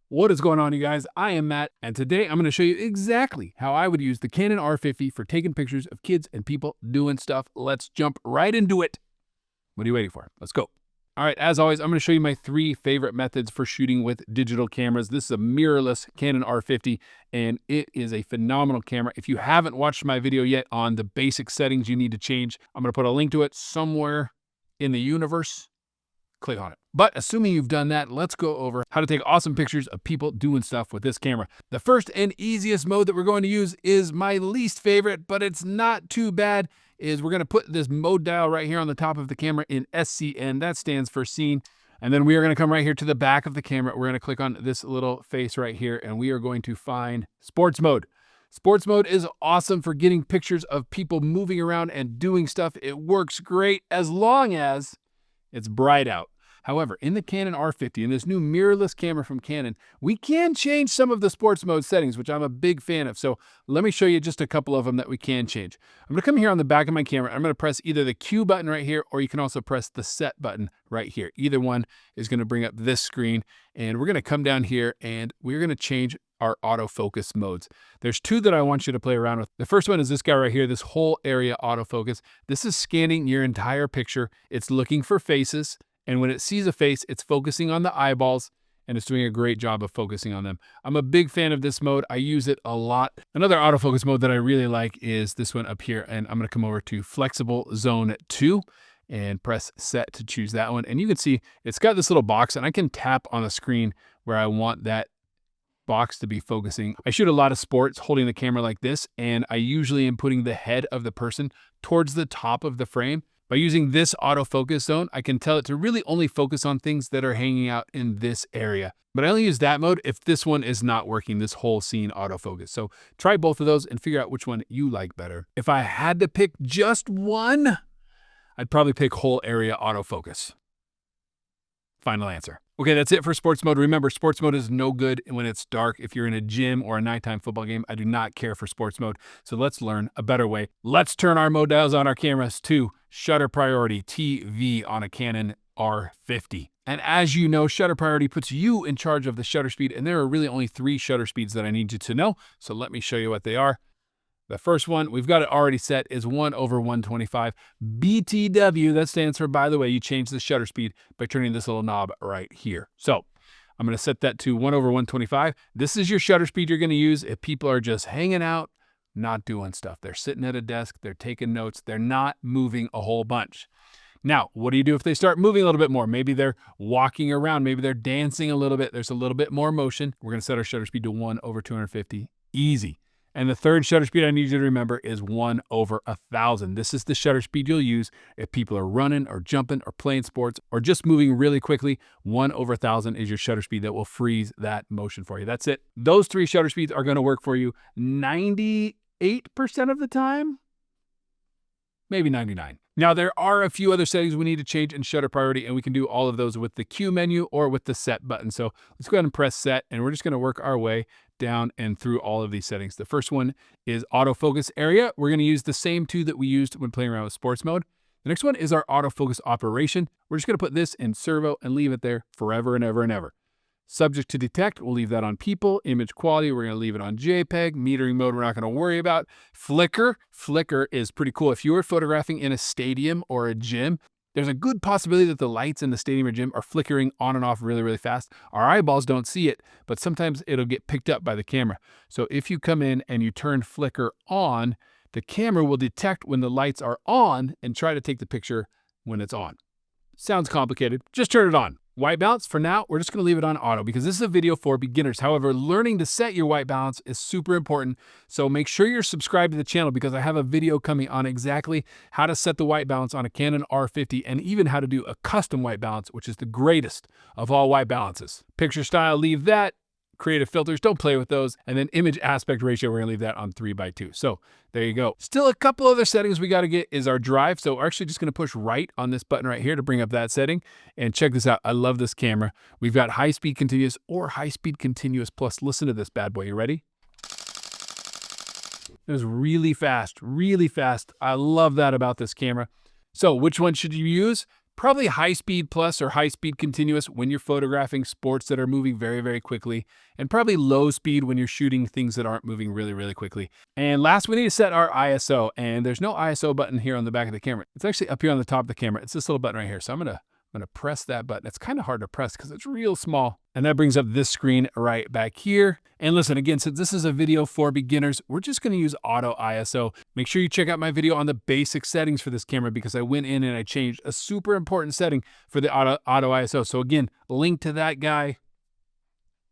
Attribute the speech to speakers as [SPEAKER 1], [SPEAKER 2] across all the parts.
[SPEAKER 1] What is going on, you guys? I am Matt, and today I'm going to show you exactly how I would use the Canon R50 for taking pictures of kids and people doing stuff. Let's jump right into it. What are you waiting for? Let's go. All right, as always, I'm going to show you my 3 favorite methods for shooting with digital cameras. This is a mirrorless Canon R50, and it is a phenomenal camera. If you haven't watched my video yet on the basic settings you need to change, I'm going to put a link to it somewhere in the universe. Click on it. But assuming you've done that, let's go over how to take awesome pictures of people doing stuff with this camera. The first and easiest mode that we're going to use is my least favorite, but it's not too bad, is we're going to put this mode dial right here on the top of the camera in SCN. That stands for scene. And then we are going to come right here to the back of the camera. We're going to click on this little face right here, and we are going to find sports mode. Sports mode is awesome for getting pictures of people moving around and doing stuff. It works great as long as it's bright out. However, in the Canon R50, in this new mirrorless camera from Canon, we can change some of the sports mode settings, which I'm a big fan of. So let me show you just a couple of them that we can change. I'm going to come here on the back of my camera. I'm going to press either the Q button right here, or you can also press the set button right here. Either one is going to bring up this screen, and we're going to come down here and we're going to change our autofocus modes. There's 2 that I want you to play around with. The first one is this guy right here, this whole area autofocus. This is scanning your entire picture. It's looking for faces. And when it sees a face, it's focusing on the eyeballs, and it's doing a great job of focusing on them. I'm a big fan of this mode. I use it a lot. Another autofocus mode that I really like is this one up here, and I'm going to come over to Flexible Zone 2 and press Set to choose that one. And you can see it's got this little box, and I can tap on the screen where I want that box to be focusing. I shoot a lot of sports holding the camera like this, and I usually am putting the head of the person towards the top of the frame. By using this autofocus zone, I can tell it to really only focus on things that are hanging out in this area. But I only use that mode if this one is not working, this whole scene autofocus. So try both of those and figure out which one you like better. If I had to pick just one, I'd probably pick whole area autofocus. Final answer. Okay, that's it for sports mode. Remember, sports mode is no good when it's dark. If you're in a gym or a nighttime football game, I do not care for sports mode. So let's learn a better way. Let's turn our mode dials on our cameras to shutter priority TV on a Canon R50. And as you know, shutter priority puts you in charge of the shutter speed, and there are really only 3 shutter speeds that I need you to know. So let me show you what they are. The first one, we've got it already set, is 1/125. BTW, that stands for, by the way, you change the shutter speed by turning this little knob right here. So I'm going to set that to 1/125. This is your shutter speed you're going to use if people are just hanging out, not doing stuff. They're sitting at a desk, they're taking notes, they're not moving a whole bunch. Now, what do you do if they start moving a little bit more? Maybe they're walking around, maybe they're dancing a little bit. There's a little bit more motion. We're going to set our shutter speed to 1/250. Easy. And the third shutter speed I need you to remember is 1/1000. This is the shutter speed you'll use if people are running or jumping or playing sports or just moving really quickly. 1/1000 is your shutter speed that will freeze that motion for you. That's it. Those 3 shutter speeds are going to work for you 98% of the time, maybe 99. Now, there are a few other settings we need to change in shutter priority, and we can do all of those with the Q menu or with the set button. So let's go ahead and press set, and we're just going to work our way down and through all of these settings. The first one is autofocus area. We're going to use the same 2 that we used when playing around with sports mode. The next one is our autofocus operation. We're just going to put this in servo and leave it there forever and ever and ever. Subject to detect, we'll leave that on people. Image quality, we're going to leave it on JPEG. Metering mode, we're not going to worry about. Flicker is pretty cool. If you were photographing in a stadium or a gym, there's a good possibility that the lights in the stadium or gym are flickering on and off really, really fast. Our eyeballs don't see it, but sometimes it'll get picked up by the camera. So if you come in and you turn flicker on, the camera will detect when the lights are on and try to take the picture when it's on. Sounds complicated. Just turn it on. White balance, for now, we're just going to leave it on auto because this is a video for beginners. However, learning to set your white balance is super important. So make sure you're subscribed to the channel because I have a video coming on exactly how to set the white balance on a Canon R50 and even how to do a custom white balance, which is the greatest of all white balances. Picture style, leave that. Creative filters, don't play with those. And then image aspect ratio, we're gonna leave that on 3:2. So there you go. Still a couple other settings we gotta get is our drive. So we're actually just gonna push right on this button right here to bring up that setting. And check this out, I love this camera. We've got high-speed continuous or high-speed continuous plus. Listen to this bad boy, you ready? It was really fast, really fast. I love that about this camera. So which one should you use? Probably high speed plus or high speed continuous when you're photographing sports that are moving very, very quickly, and probably low speed when you're shooting things that aren't moving really, really quickly. And last, we need to set our ISO, and there's no ISO button here on the back of the camera. It's actually up here on the top of the camera. It's this little button right here. So I'm gonna press that button. It's kind of hard to press because it's real small. And that brings up this screen right back here. And listen, again, since this is a video for beginners, we're just gonna use auto ISO. Make sure you check out my video on the basic settings for this camera because I went in and I changed a super important setting for the auto ISO. So again, link to that guy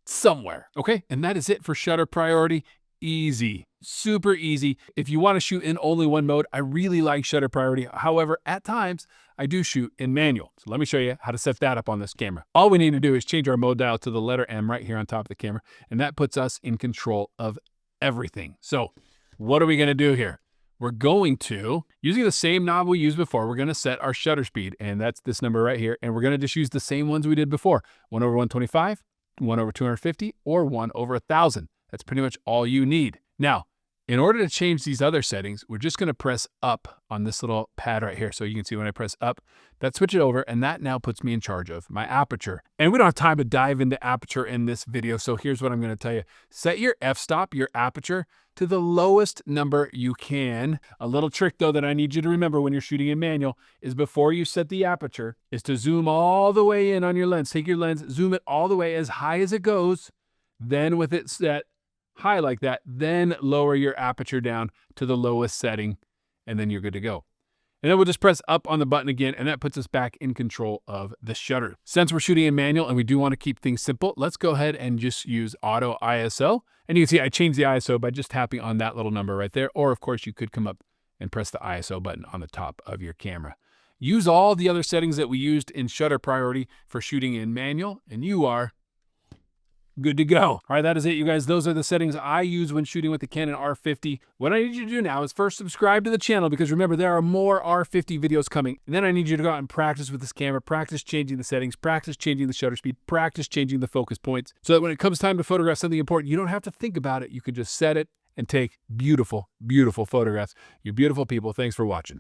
[SPEAKER 1] somewhere, okay? And that is it for shutter priority. Easy, super easy. If you want to shoot in only one mode, I really like shutter priority. However, at times I do shoot in manual. So let me show you how to set that up on this camera. All we need to do is change our mode dial to the letter M right here on top of the camera, and that puts us in control of everything. So what are we going to do here? We're going to, using the same knob we used before, we're going to set our shutter speed, and that's this number right here, and we're going to just use the same ones we did before. 1/125, 1/250, or 1/1000. That's pretty much all you need. Now, in order to change these other settings, we're just going to press up on this little pad right here. So you can see when I press up, that switches it over, and that now puts me in charge of my aperture. And we don't have time to dive into aperture in this video, so here's what I'm going to tell you. Set your f-stop, your aperture, to the lowest number you can. A little trick, though, that I need you to remember when you're shooting in manual is before you set the aperture is to zoom all the way in on your lens. Take your lens, zoom it all the way as high as it goes, then with it set high like that, then lower your aperture down to the lowest setting, and then you're good to go. And then we'll just press up on the button again, and that puts us back in control of the shutter. Since we're shooting in manual and we do want to keep things simple, let's go ahead and just use auto ISO. And you can see I changed the ISO by just tapping on that little number right there. Or of course you could come up and press the ISO button on the top of your camera. Use all the other settings that we used in shutter priority for shooting in manual, and you are good to go. All right, that is it, you guys. Those are the settings I use when shooting with the Canon R50. What I need you to do now is first subscribe to the channel, because remember, there are more R50 videos coming. And then I need you to go out and practice with this camera, practice changing the settings, practice changing the shutter speed, practice changing the focus points, so that when it comes time to photograph something important, you don't have to think about it. You can just set it and take beautiful, beautiful photographs. You beautiful people, thanks for watching.